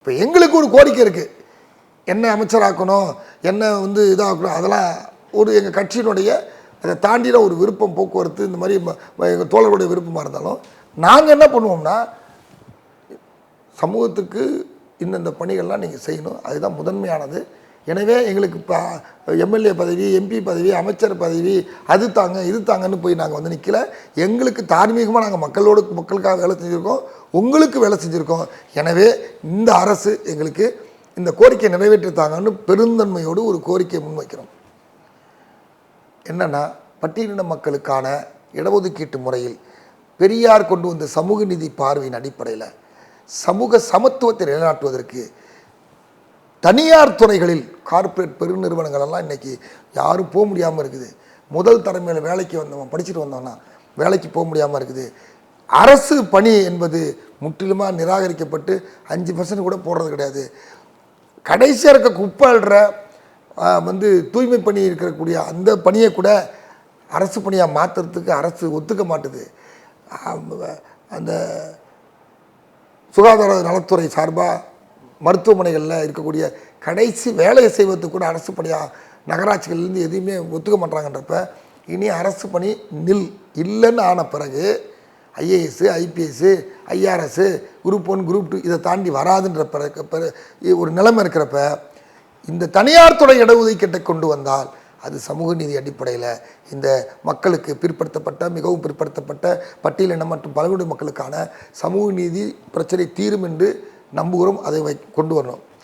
இப்போ எங்களுக்கு ஒரு கோரிக்கை இருக்குது, என்ன அமைச்சராக்கணும், என்ன இதாகணும், அதெல்லாம் ஒரு எங்கள் கட்சியினுடைய அதை தாண்டின ஒரு விருப்பம், போக்குவரத்து இந்த மாதிரி எங்கள் தோழர்களுடைய விருப்பமாக இருந்தாலும் நாங்கள் என்ன பண்ணுவோம்னா, சமூகத்துக்கு இந்த பணிகள்லாம் நீங்கள் செய்யணும், அதுதான் முதன்மையானது. எனவே எங்களுக்கு இப்போ எம்எல்ஏ பதவி, எம்பி பதவி, அமைச்சர் பதவி, அது தாங்க இது தாங்கன்னு போய் நாங்கள் நிற்கல. எங்களுக்கு தார்மீகமாக நாங்கள் மக்களுக்காக வேலை செஞ்சுருக்கோம், உங்களுக்கு வேலை செஞ்சுருக்கோம். எனவே இந்த அரசு எங்களுக்கு இந்த கோரிக்கையை நிறைவேற்றித்தாங்கன்னு பெருந்தன்மையோடு ஒரு கோரிக்கையை முன்வைக்கிறோம். என்னென்னா, பட்டியலின மக்களுக்கான இடஒதுக்கீட்டு முறையில் பெரியார் கொண்டு வந்த சமூக நீதி பார்வையின் அடிப்படையில் சமூக சமத்துவத்தை நிலைநாட்டுவதற்கு தனியார் துறைகளில் கார்ப்பரேட் பெருநிறுவனங்கள் எல்லாம் இன்றைக்கி யாரும் போக முடியாமல் இருக்குது. முதல் தலைமையில் வேலைக்கு வந்தவன் படிச்சுட்டு வந்தோன்னா வேலைக்கு போக முடியாமல் இருக்குது. அரசு பணி என்பது முற்றிலுமாக நிராகரிக்கப்பட்டு 5% கூட போடுறது கிடையாது. கடைசியாக இருக்க குப்பை அள்ளுற தூய்மை பணி இருக்கக்கூடிய அந்த பணியை கூட அரசு பணியாக மாற்றுறதுக்கு அரசு ஒத்துக்க மாட்டுது. அந்த சுகாதார நலத்துறை சார்பாக மருத்துவமனைகளில் இருக்கக்கூடிய கடைசி வேலையை செய்வதற்கு கூட அரசு பணியாக நகராட்சிகள்லேருந்து எதுவுமே ஒத்துக்க மாட்டாங்கன்றப்ப இனி அரசு பணி இல்லைன்னு ஆன பிறகு IAS, IPS, IRS, group 1, group 2 இதை தாண்டி வராதுன்ற ஒரு நிலைமை இருக்கிறப்ப இந்த தனியார் துறை இடஒதுக்கீட்டை கொண்டு வந்தால் அது சமூக நீதி அடிப்படையில் இந்த மக்களுக்கு பிற்படுத்தப்பட்ட, மிகவும் பிற்படுத்தப்பட்ட பட்டியலினம் மற்றும் பழங்குடி மக்களுக்கான சமூக நீதி பிரச்சனை தீரும் என்று நம்புகிறோம். அதை கொண்டு வரணும்.